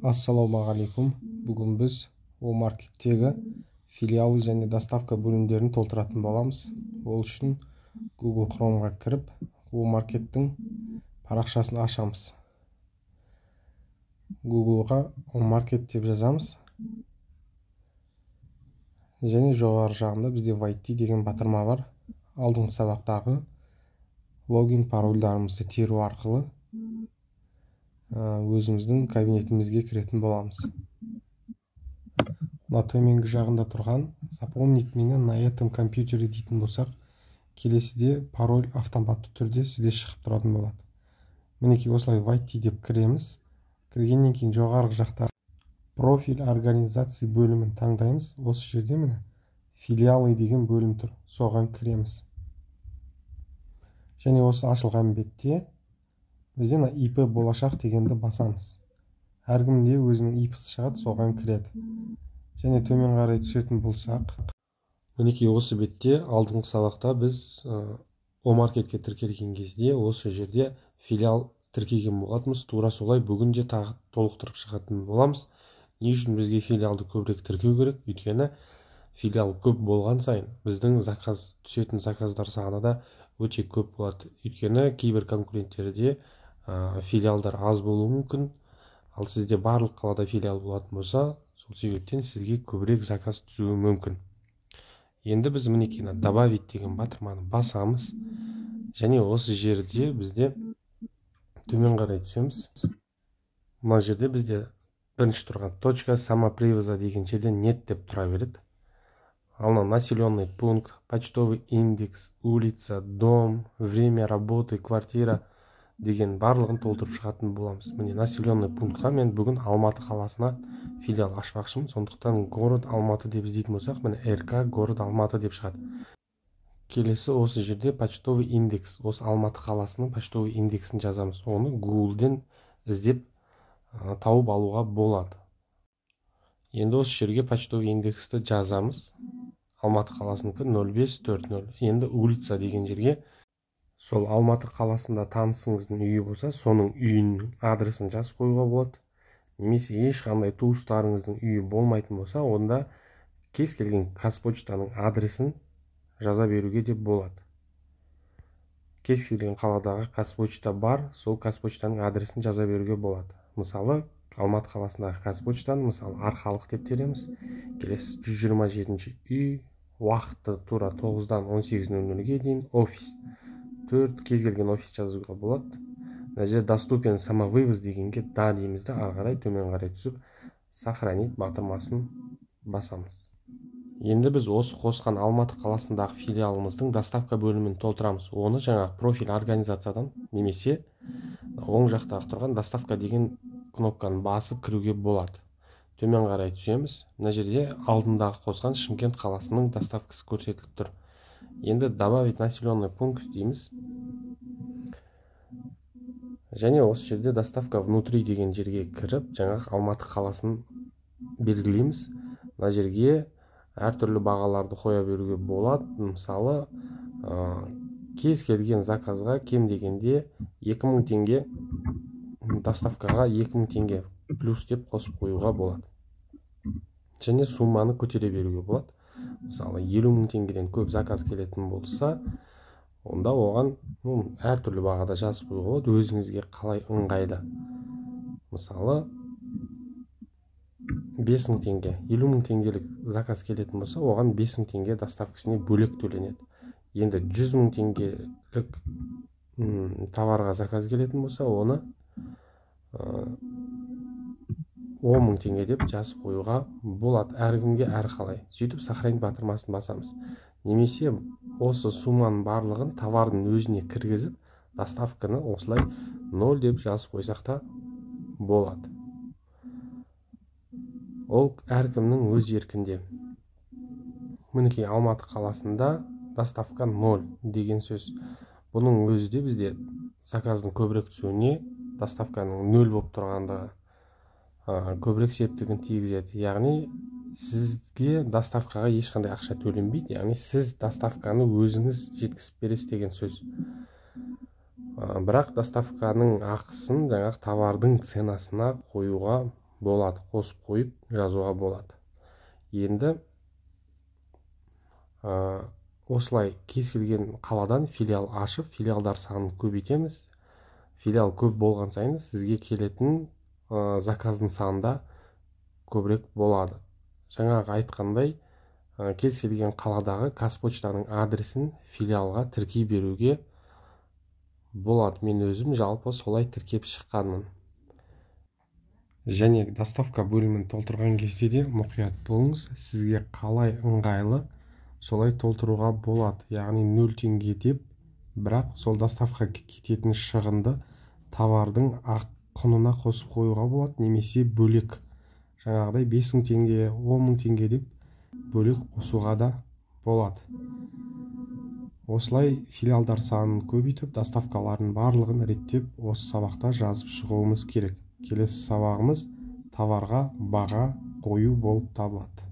Ассалаумағалейкум. Бүгін біз О-маркеттегі филиалы және доставка бөлімдерін толтыратын боламыз. Ол үшін Google Chrome'ға кіріп, О-маркеттің парақшасын ашамыз. Google'ға О-маркет деп жазамыз. Және жоғары жағында бізде Вайти деген батырма бар. Алдыңғы сабақтағы логин парольдарымызды теру арқылы өзіміздің кабинетімізге кіретін боламыз. Мына төменгі жағында тұрған «Запомнить меня на этом компьютере» дейтін болсақ, келесіде пароль автоматты түрде сізде шығып тұратын болады. Мінекей осылай Вайти деп кіреміз. Кіргеннен кейін жоғарғы жақта профиль организации бөлімін таңдаймыз. Осы жерде міне филиалы деген бөлім тұр. Соған кіреміз. Және осы ашылған бетте бізден IP болашақ дегенді басамыз. Әркімде өзінің IP-сы шығады, соған кіреді. Және төмен қарай түсетін болсақ, мінекей осы бетте алдыңғы сабақта біз О-маркетке тіркелген кезде осы жерде филиал тіркеген болатынбыз. Тура солай бүгін де тағы толықтырып шығатын боламыз. Не үшін бізге филиалды көбірек тіркеу керек? Өйткені филиал көп болған сайын біздің түсетін заказдар саны да өте көп болады. Өйткені кейбір конкуренттерде филиалдар аз болуы мүмкін, ал сізде барлық қалада филиал болатын болса, сол себептен сізге көбірек заказ түсуі мүмкін. Енді біз мінекей добавить деген батырманы басамыз, және осы жерде бізде төмен қарай түсеміз. Мына жерде бізде бірінші тұрған точка самопривоза деген жерде нет деп тұра береді. Ал населенный пункт, почтовый индекс, улица, дом, время работы, квартира деген барлығын толтырып шығатын боламыз. Міне населенный пунктқа мен бүгін Алматы қаласына филиал ашпақшымын. Сондықтан город Алматы деп іздейтін болсақ, міне РК город Алматы деп шығады. Келесі осы жерде почтовый индекс, осы Алматы қаласының почтовый индексін жазамыз. Оны Google-ден іздеп тауып алуға болады. Енді осы жерге почтовый индексті жазамыз. Алматы қаласынікі 0540. Енді улица деген жерге сол Алматы қаласында танысыңыздың үйі болса, соның үйінің адресін жазып қоюға болады. Немесе ешқандай туыстарыңыздың үйі болмайтын болса, онда кез келген қазпочтаның адресін жаза беруге де болады. Кез келген қаладағы қазпочта бар, сол қазпочтаның адресін жаза беруге болады. Мысалы, Алматы қаласындағы қазпочтаны, мысалы, Арқалық деп тереміз. Келесі 127 үй, уақыты тура 9-дан 18:00-ге дейін, офис. 4 кез келген офис жазуға болады. Мына жерде доступен самовывоз дегенге да дейміз де, ары қарай төмен қарай түсіп, сохранить батырмасын басамыз. Енді біз осы қосқан Алматы қаласындағы филиалымыздың доставка бөлімін толтырамыз. Оны жаңағы профиль организациядан немесе оң жақтағы тұрған доставка деген кнопканы басып кіруге болады. Төмен қарай түсеміз. Мына жерде алдындағы қосқан Шымкент қаласының доставкасы көрсетіліп тұр. Енді добавить населенный пункт дейміз. Және осы жерде доставка внутри деген жерге кіріп, жаңағы Алматы қаласын белгілейміз. Мына жерге әртүрлі бағаларды қоя беруге болады. Мысалы, кез келген заказға кем дегенде 2000 теңге, доставкаға 2000 теңге плюс деп қосып қоюға болады. Және сумманы көтере беруге болады. Мысалы, 50.000 теңгеден көп заказ келетін болса, онда оған әртүрлі бағада жазып қоюға болады, өзіңізге қалай ыңғайлы. Мысалы, 5000 теңге, 50.000 теңгелік заказ келетін болса, оған 5000 теңге доставкасына бөлек төленеді. Енді 100.000 теңгелік товарға заказ келетін болса, оны 10.000 теңге деп жазып қоюға болады. Әркімге әрқалай. Сөйтіп сохранить батырмасын басамыз. Немесе осы сумманың барлығын товардың өзіне кіргізіп, доставканы осылай 0 деп жазып қойсақ та болады. Ол әркімнің өз еркінде. Мінекей Алматы қаласында доставка 0 деген сөз. Бұның өзі де бізде заказдың көбірек түсуіне, доставканың 0 болып тұрғанда көбірек септігін тигізеді. Яғни сізге доставкаға ешқандай ақша төленбейді. Яғни сіз доставканы өзіңіз жеткізіп бересіз деген сөз. Бірақ доставканың ақысын жаңағы товардың ценасына қоюға болады, қосып қойып жазуға болады. Енді осылай кез келген қаладан филиал ашып, филиалдар санын көбейтеміз. Филиал көп болған сайын сізге келетін заказдың саны да көбірек болады. Жаңағы айтқандай, кез келген қаладағы қазпочтаның адресін филиалға тіркей беруге болады. Мен өзім жалпы солай тіркеп шыққанмын. Және доставка бөлімін толтырған кезде де мұқият болыңыз. Сізге қалай ыңғайлы, солай толтыруға болады. Яғни 0 теңге деп, бірақ сол доставка кететін шығынды товардың құнына қосып қоюға болады, немесе бөлек. Жаңағыдай 5.000 теңге, 10.000 теңге деп бөлек қосуға да болады. Осылай филиалдар санын көбейтіп, доставкалардың барлығын реттеп, осы сабақта жазып шығуымыз керек. Келесі сабағымыз товарға баға қою болып табылады.